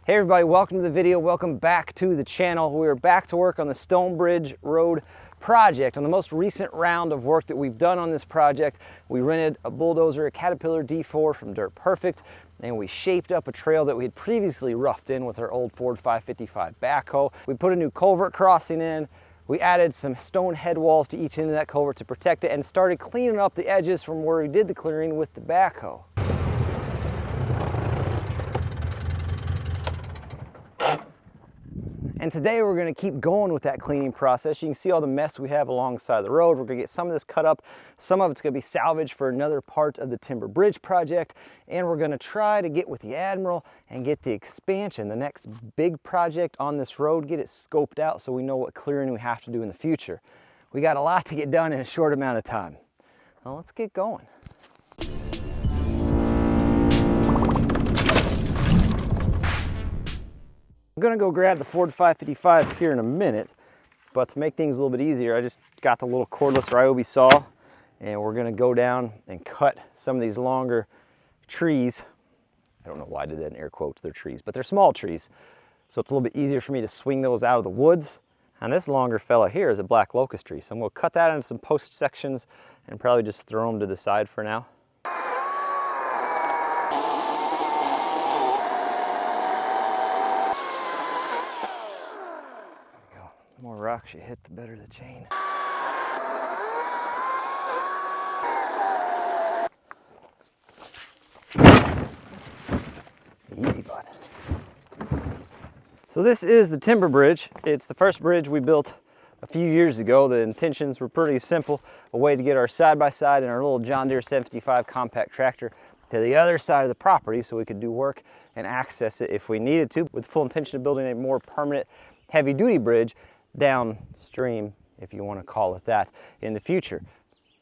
Hey everybody, welcome to the video. Welcome back to the channel. We're back to work on the Stonebridge Road project. On the most recent round of work that we've done on this project, we rented a bulldozer, a Caterpillar D4 from Dirt Perfect, and we shaped up a trail that we had previously roughed in with our old Ford 555 backhoe. We put a new culvert crossing in. We added some stone head walls to each end of that culvert to protect it and started cleaning up the edges from where we did the clearing with the backhoe. And today we're going to keep going with that cleaning process. You can see all the mess we have alongside the road. We're going to get some of this cut up. Some of it's going to be salvaged for another part of the Timber Bridge project. And we're going to try to get with the Admiral and get the expansion, the next big project on this road, get it scoped out so we know what clearing we have to do in the future. We got a lot to get done in a short amount of time. Well, let's get going. I'm gonna go grab the Ford 555 here in a minute, but to make things a little bit easier, I just got the little cordless Ryobi saw, and we're gonna go down and cut some of these longer trees. I don't know why I did that in air quotes, they're trees, but they're small trees. So it's a little bit easier for me to swing those out of the woods. And this longer fella here is a black locust tree. So I'm gonna cut that into some post sections and probably just throw them to the side for now. The more rocks you hit, the better the chain. Easy, bud. So this is the Timber Bridge. It's the first bridge we built a few years ago. The intentions were pretty simple. A way to get our side-by-side and our little John Deere 755 compact tractor to the other side of the property so we could do work and access it if we needed to, with the full intention of building a more permanent heavy-duty bridge downstream, if you want to call it that, in the future.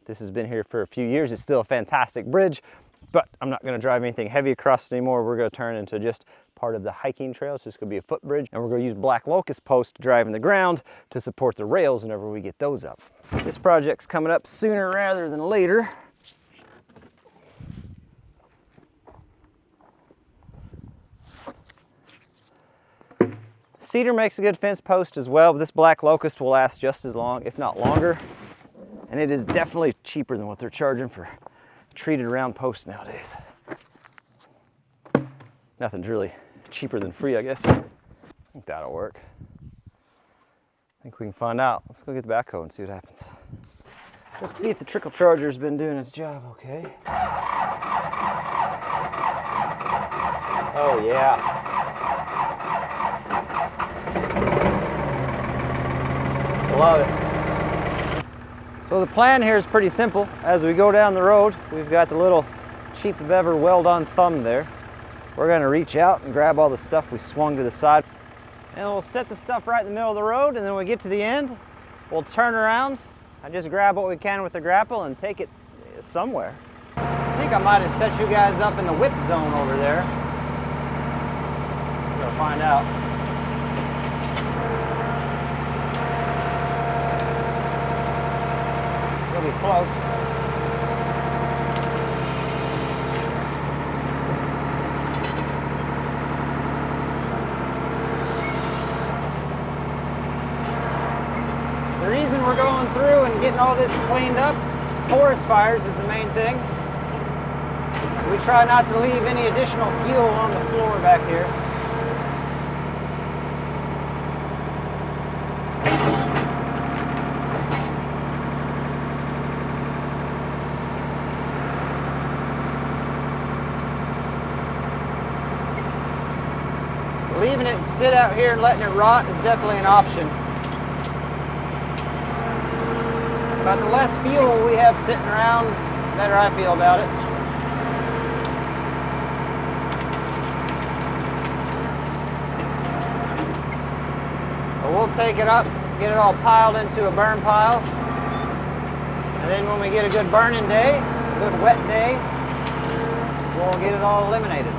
This has been here for a few years. It's still a fantastic bridge, but I'm not going to drive anything heavy across it anymore. We're going to turn into just part of the hiking trail. So it's going to be a footbridge, and we're going to use black locust posts to drive in the ground to support the rails whenever we get those up. This project's coming up sooner rather than later. Cedar makes a good fence post as well, but this black locust will last just as long, if not longer. And it is definitely cheaper than what they're charging for treated round posts nowadays. Nothing's really cheaper than free, I guess. I think that'll work. I think we can find out. Let's go get the backhoe and see what happens. Let's see if the trickle charger's been doing its job okay. Oh yeah. Love it. So the plan here is pretty simple. As we go down the road, we've got the little cheap if ever weld-on thumb there. We're going to reach out and grab all the stuff we swung to the side. And we'll set the stuff right in the middle of the road, and then when we get to the end, we'll turn around and just grab what we can with the grapple and take it somewhere. I think I might have set you guys up in the whip zone over there. We'll find out. Be close. The reason we're going through and getting all this cleaned up, forest fires is the main thing. We try not to leave any additional fuel on the floor back here. Leaving it sit out here and letting it rot is definitely an option. But the less fuel we have sitting around, the better I feel about it. But we'll take it up, get it all piled into a burn pile. And then when we get a good burning day, a good wet day, we'll get it all eliminated.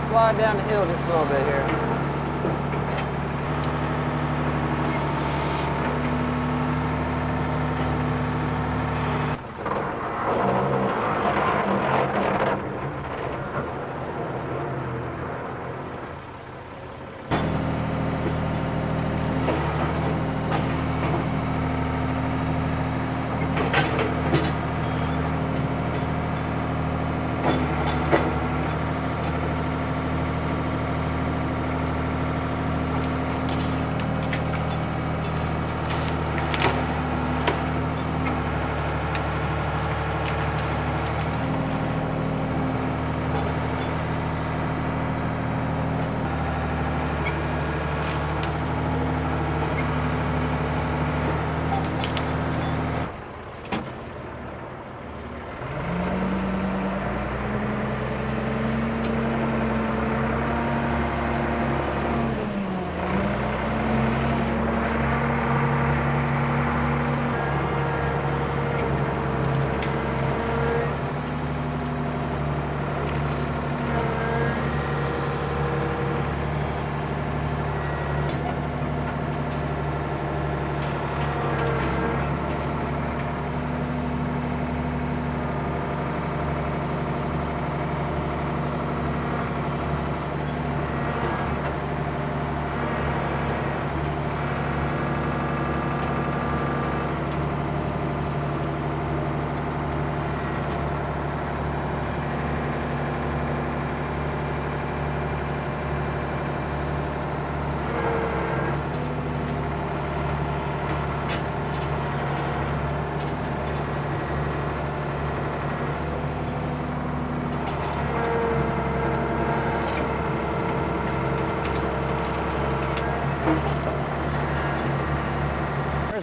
Slide down the hill just a little bit here.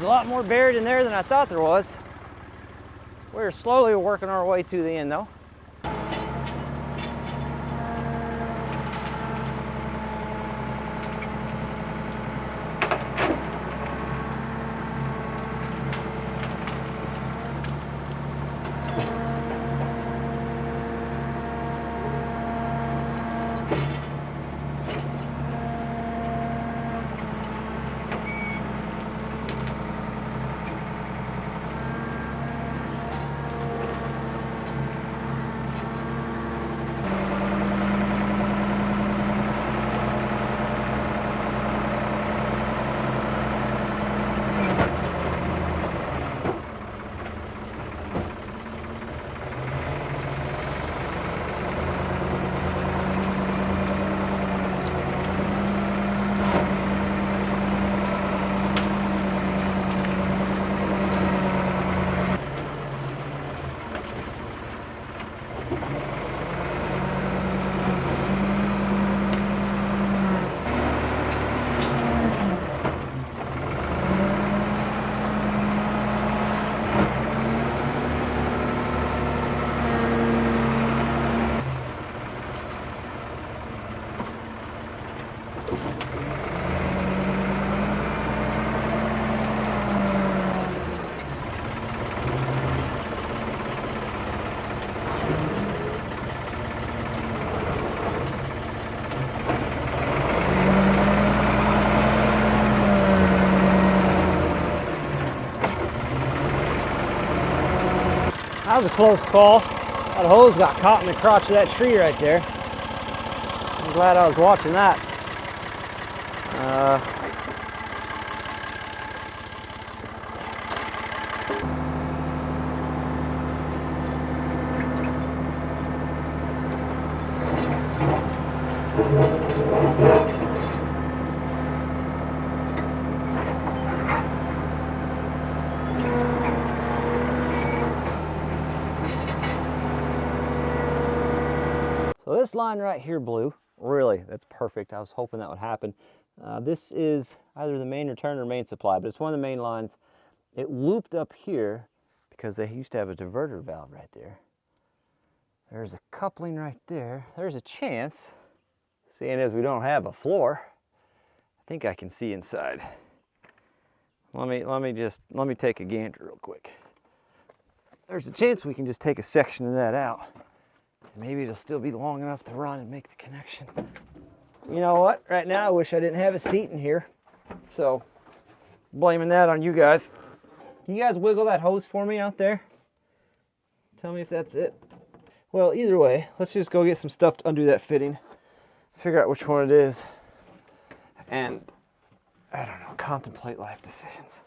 There's a lot more buried in there than I thought there was. We're slowly working our way to the end though. That was a close call. That hose got caught in the crotch of that tree right there. I'm glad I was watching that. So this line right here blew. Really, that's perfect. I was hoping that would happen. This is either the main return or main supply, but it's one of the main lines. It looped up here because they used to have a diverter valve right there. There's a coupling right there. There's a chance, seeing as we don't have a floor, I think I can see inside. Let me take a gander real quick. There's a chance we can just take a section of that out. Maybe it'll still be long enough to run and make the connection. You know what? Right now I wish I didn't have a seat in here. So, blaming that on you guys. Can you guys wiggle that hose for me out there? Tell me if that's it. Well, either way, let's just go get some stuff to undo that fitting. Figure out which one it is. And, I don't know, contemplate life decisions.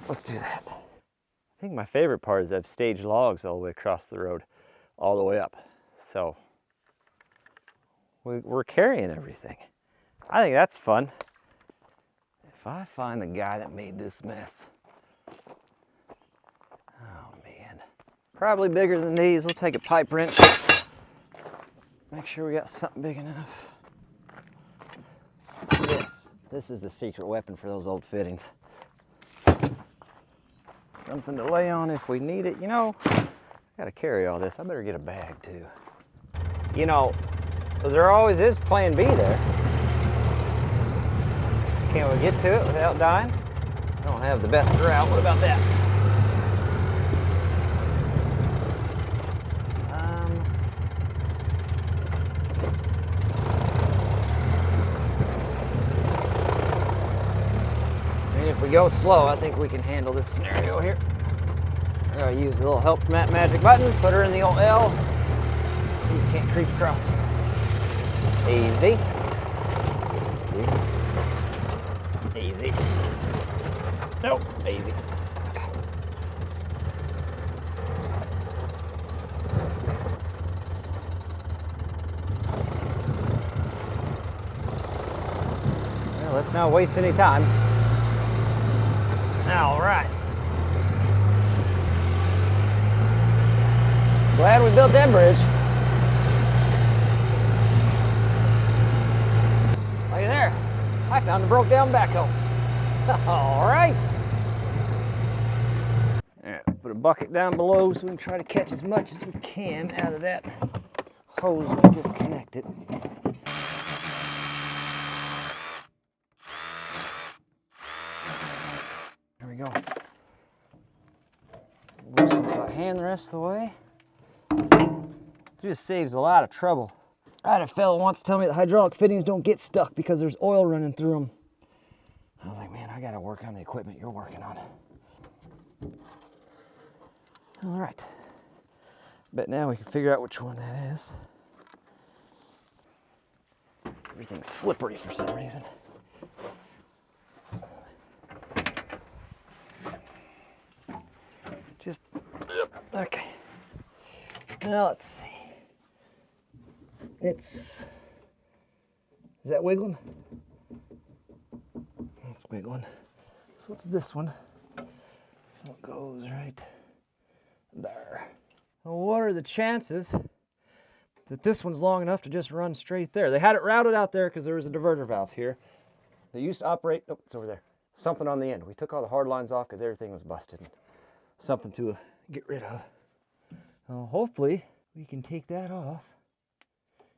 Let's do that. I think my favorite part is I've staged logs all the way across the road, all the way up. So we're carrying everything. I think that's fun. If I find the guy that made this mess. Oh man. Probably bigger than these. We'll take a pipe wrench. Make sure we got something big enough. This is the secret weapon for those old fittings. Something to lay on if we need it. You know, I gotta carry all this. I better get a bag too. You know, there always is plan B there. Can't we get to it without dying? I don't have the best grout. What about that? I mean, if we go slow, I think we can handle this scenario here. I'm gonna use the little help from that magic button, put her in the old L. Let's see if you can't creep across. Easy. Easy. Easy. Nope, easy. Okay. Well, let's not waste any time. All right. Glad we built that bridge. Look there. I found a broke down backhoe. All right. a bucket down below so we can try to catch as much as we can out of that hose and disconnect it. There we go. Loosen it by hand the rest of the way. It just saves a lot of trouble. I had a fellow once tell me that hydraulic fittings don't get stuck because there's oil running through them. I was like, man, I gotta work on the equipment you're working on. All right. Bet now we can figure out which one that is. Everything's slippery for some reason. Just, okay. Now let's see. Is that wiggling? It's wiggling. So what's this one? So it goes right there. Well, what are the chances that this one's long enough to just run straight there? They had it routed out there because there was a diverter valve here. They used to operate, oh, it's over there. Something on the end. We took all the hard lines off because everything was busted. Something to get rid of. Well, hopefully we can take that off.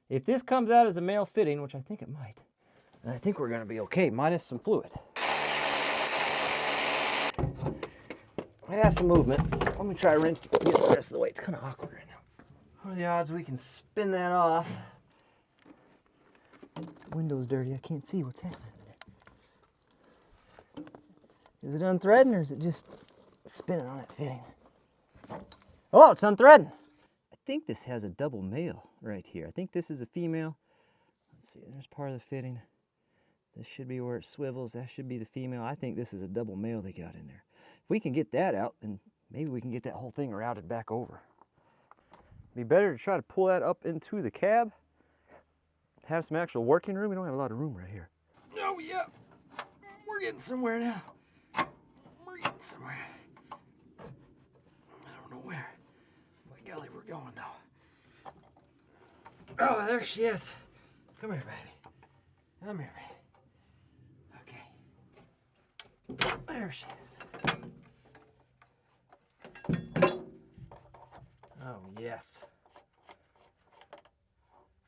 If this comes out as a male fitting, which I think it might, then I think we're going to be okay, minus some fluid. I got some movement. Let me try to wrench get the rest of the way. It's kind of awkward right now. What are the odds we can spin that off? The window's dirty. I can't see what's happening there. Is it unthreading or is it just spinning on that fitting? Oh, it's unthreading. I think this has a double male right here. I think this is a female. Let's see, there's part of the fitting. This should be where it swivels. That should be the female. I think this is a double male they got in there. If we can get that out, then maybe we can get that whole thing routed back over. It'd be better to try to pull that up into the cab. Have some actual working room. We don't have a lot of room right here. Oh yeah, we're getting somewhere now. We're getting somewhere. I don't know where. By golly, we're going though. Oh, there she is. Come here, baby. Come here, baby. Okay. There she is. Oh, yes.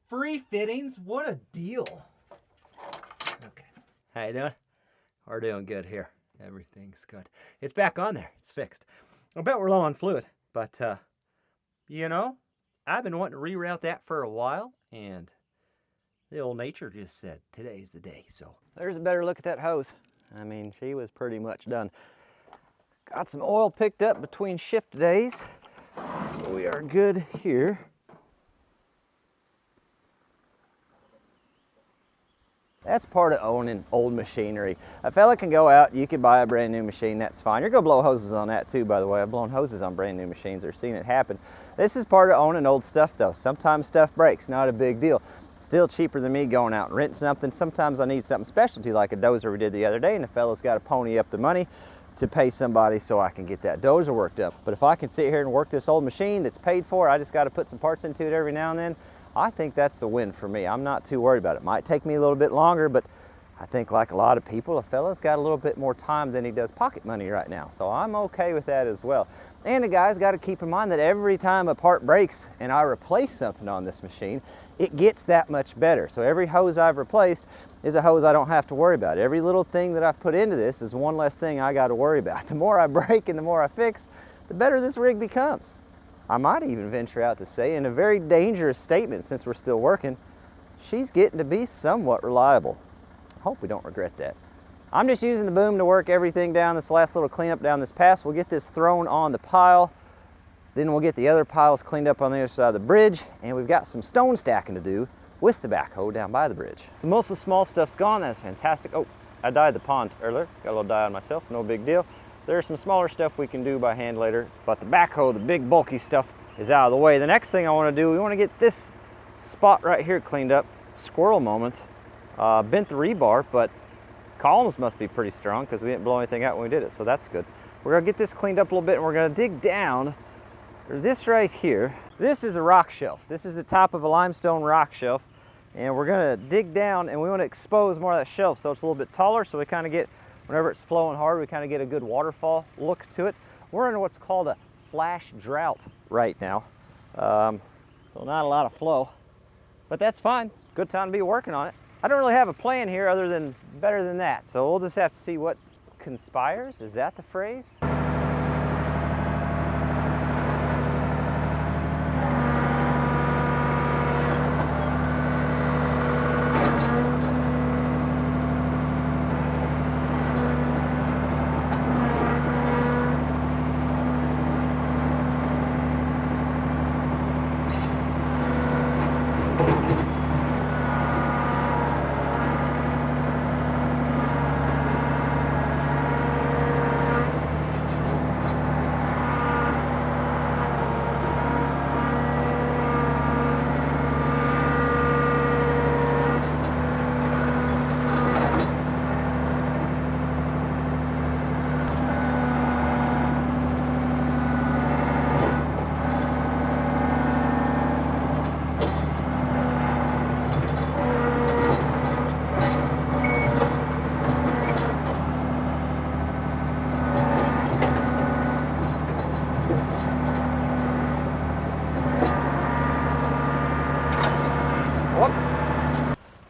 Free fittings? What a deal. Okay. How you doing? We're doing good here. Everything's good. It's back on there. It's fixed. I bet we're low on fluid, but, you know, I've been wanting to reroute that for a while, and the old nature just said, today's the day, so. There's a better look at that hose. I mean, she was pretty much done. Got some oil picked up between shift days, so we are good here. That's part of owning old machinery. A fella can go out, you can buy a brand new machine, that's fine. You're gonna blow hoses on that too, by the way. I've blown hoses on brand new machines or seen it happen. This is part of owning old stuff though. Sometimes stuff breaks, not a big deal. Still cheaper than me going out and renting something. Sometimes I need something specialty like a dozer we did the other day, and the fella's got to pony up the money to pay somebody so I can get that dozer worked up. But if I can sit here and work this old machine that's paid for, I just got to put some parts into it every now and then, I think that's a win for me. I'm not too worried about it. It might take me a little bit longer, but I think like a lot of people, a fella's got a little bit more time than he does pocket money right now. So I'm okay with that as well. And the guy's got to keep in mind that every time a part breaks and I replace something on this machine, it gets that much better. So every hose I've replaced is a hose I don't have to worry about. Every little thing that I've put into this is one less thing I got to worry about. The more I break and the more I fix, the better this rig becomes. I might even venture out to say, in a very dangerous statement since we're still working, she's getting to be somewhat reliable. I hope we don't regret that. I'm just using the boom to work everything down, this last little cleanup down this pass. We'll get this thrown on the pile, then we'll get the other piles cleaned up on the other side of the bridge, and we've got some stone stacking to do with the backhoe down by the bridge. So most of the small stuff's gone, that's fantastic. Oh, I dyed the pond earlier, got a little dye on myself, no big deal. There's some smaller stuff we can do by hand later, but the backhoe, the big bulky stuff, is out of the way. The next thing I want to do, we want to get this spot right here cleaned up. Squirrel moment. Bent the rebar, but columns must be pretty strong because we didn't blow anything out when we did it, so that's good. We're going to get this cleaned up a little bit, and we're going to dig down. This right here, this is a rock shelf. This is the top of a limestone rock shelf, and we're going to dig down, and we want to expose more of that shelf so it's a little bit taller, so we kind of get, whenever it's flowing hard, we kind of get a good waterfall look to it. We're in what's called a flash drought right now. So not a lot of flow, but that's fine. Good time to be working on it. I don't really have a plan here other than better than that. So we'll just have to see what conspires. Is that the phrase?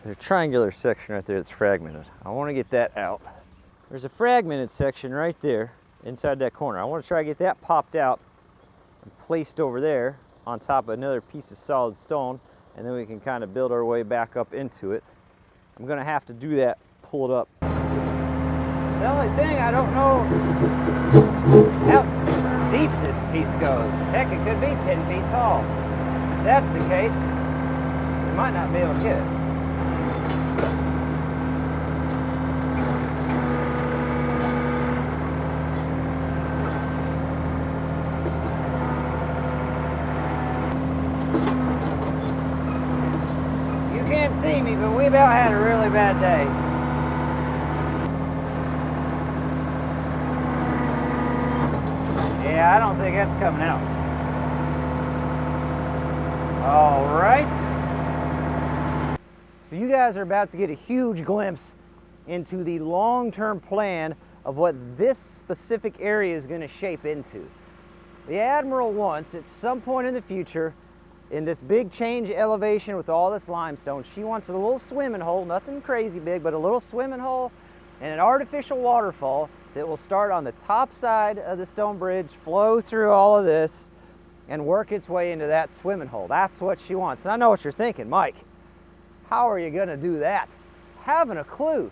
There's a triangular section right there that's fragmented. I want to get that out. There's a fragmented section right there inside that corner. I want to try to get that popped out and placed over there on top of another piece of solid stone, and then we can kind of build our way back up into it. I'm going to have to do that pulled up. The only thing, I don't know how deep this piece goes. Heck, it could be 10 feet tall. If that's the case, we might not be able to get it. See me, but we about had a really bad day. Yeah, I don't think that's coming out. All right. So you guys are about to get a huge glimpse into the long-term plan of what this specific area is going to shape into. The Admiral wants, at some point in the future, in this big change elevation with all this limestone, she wants a little swimming hole, nothing crazy big, but a little swimming hole and an artificial waterfall that will start on the top side of the stone bridge, flow through all of this, and work its way into that swimming hole. That's what she wants. And I know what you're thinking, Mike, how are you gonna do that? Haven't a clue.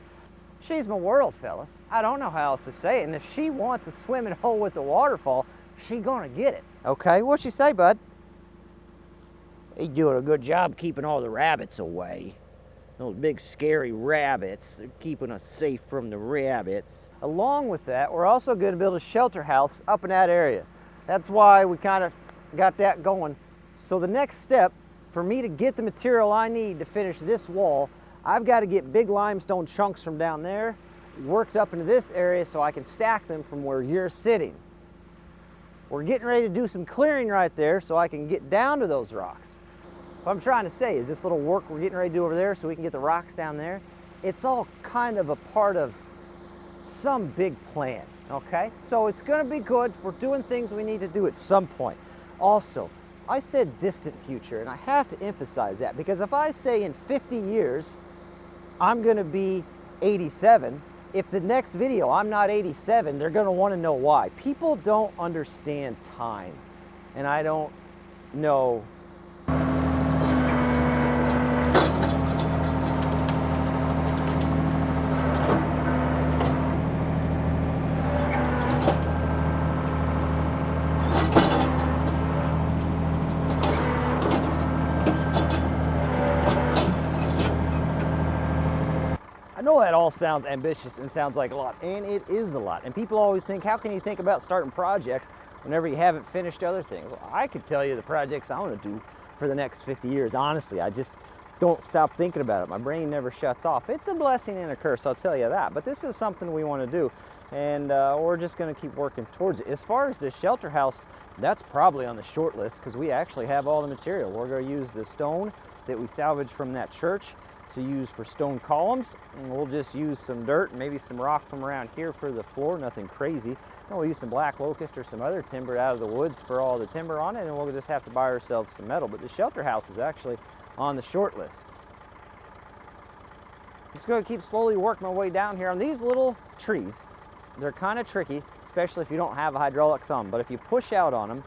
She's my world, fellas. I don't know how else to say it. And if she wants a swimming hole with the waterfall, she gonna get it. Okay, what you say, bud? He's doing a good job keeping all the rabbits away. Those big scary rabbits, they're keeping us safe from the rabbits. Along with that, we're also going to build a shelter house up in that area. That's why we kind of got that going. So the next step, for me to get the material I need to finish this wall, I've got to get big limestone chunks from down there, worked up into this area so I can stack them from where you're sitting. We're getting ready to do some clearing right there so I can get down to those rocks. What I'm trying to say is this little work we're getting ready to do over there so we can get the rocks down there, it's all kind of a part of some big plan, okay? So it's gonna be good. We're doing things we need to do at some point. Also, I said distant future, and I have to emphasize that because if I say in 50 years, I'm gonna be 87, if the next video I'm not 87, they're gonna wanna know why. People don't understand time, and I don't know. I know that all sounds ambitious and sounds like a lot, and it is a lot. And people always think, how can you think about starting projects whenever you haven't finished other things? Well, I could tell you the projects I want to do for the next 50 years. Honestly, I just don't stop thinking about it. My brain never shuts off. It's a blessing and a curse, I'll tell you that. But this is something we want to do, and we're just going to keep working towards it. As far as the shelter house, that's probably on the short list because we actually have all the material. We're going to use the stone that we salvaged from that church, to use for stone columns, and we'll just use some dirt and maybe some rock from around here for the floor, nothing crazy. And we'll use some black locust or some other timber out of the woods for all the timber on it, and we'll just have to buy ourselves some metal. But the shelter house is actually on the short list. Just going to keep slowly working my way down here on these little trees. They're kind of tricky, especially if you don't have a hydraulic thumb, but if you push out on them,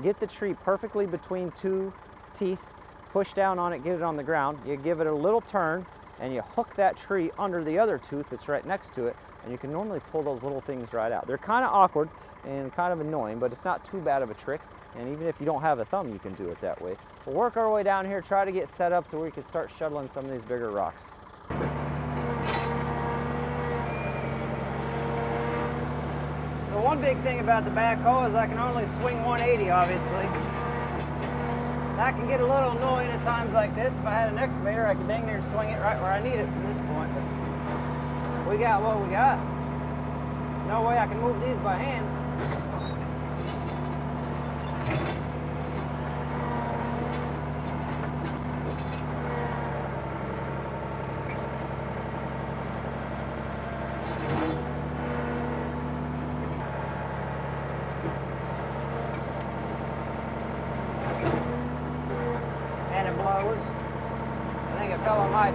get the tree perfectly between two teeth, push down on it, get it on the ground, you give it a little turn, and you hook that tree under the other tooth that's right next to it, and you can normally pull those little things right out. They're kind of awkward and kind of annoying, but it's not too bad of a trick, and even if you don't have a thumb, you can do it that way. We'll work our way down here, try to get set up to where we can start shuttling some of these bigger rocks. So one big thing about the backhoe is I can only swing 180, obviously. That can get a little annoying at times like this. If I had an excavator, I could dang near swing it right where I need it from this point. But we got what we got. No way I can move these by hands. I think a fellow might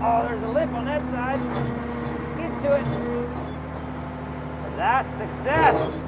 oh, there's a lip on that side. Get to it. That's success.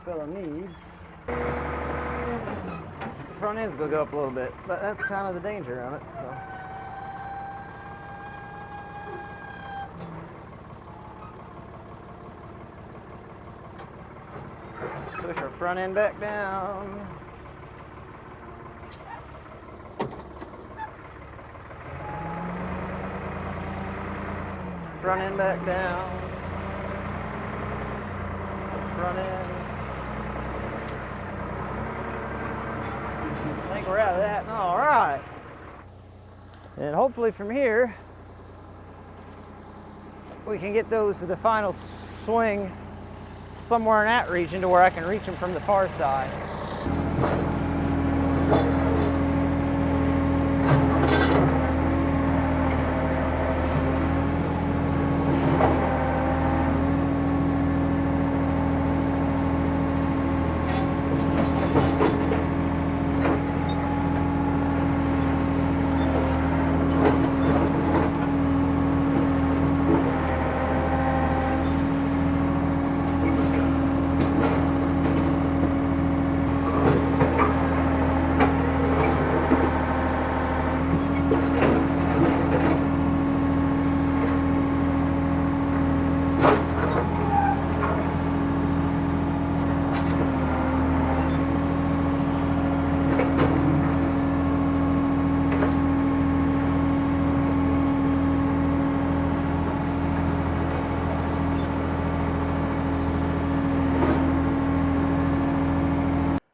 Fella needs. The front end's gonna go up a little bit, but that's kind of the danger on it. So. Push our front end back down. Front end back down. Front end. I think we're out of that. All right. And hopefully from here, we can get those to the final swing somewhere in that region to where I can reach them from the far side.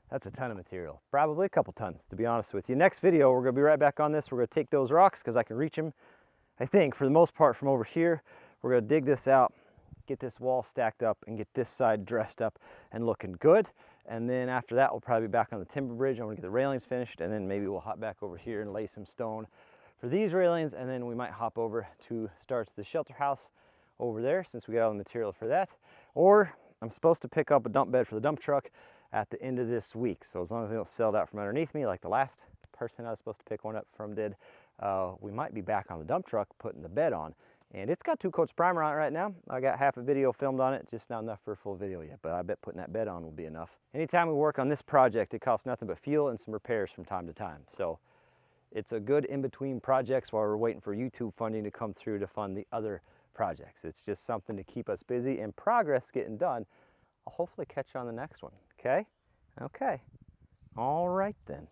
That's a ton of material, probably a couple tons, to be honest with you. Next video, we're gonna be right back on this. We're gonna take those rocks, because I can reach them, I think, for the most part from over here. We're gonna dig this out, get this wall stacked up and get this side dressed up and looking good. And then after that, we'll probably be back on the timber bridge. I'm gonna get the railings finished, and then maybe we'll hop back over here and lay some stone for these railings, and then we might hop over to start the shelter house over there since we got all the material for that. Or I'm supposed to pick up a dump bed for the dump truck at the end of this week. So as long as they don't sell it out from underneath me like the last person I was supposed to pick one up from did, we might be back on the dump truck putting the bed on. And it's got 2 coats of primer on it right now. I got half a video filmed on it, just not enough for a full video yet, but I bet putting that bed on will be enough. Anytime we work on this project, it costs nothing but fuel and some repairs from time to time. So it's a good in-between projects while we're waiting for YouTube funding to come through to fund the other projects. It's just something to keep us busy and progress getting done. I'll hopefully catch you on the next one, okay? Okay, all right then.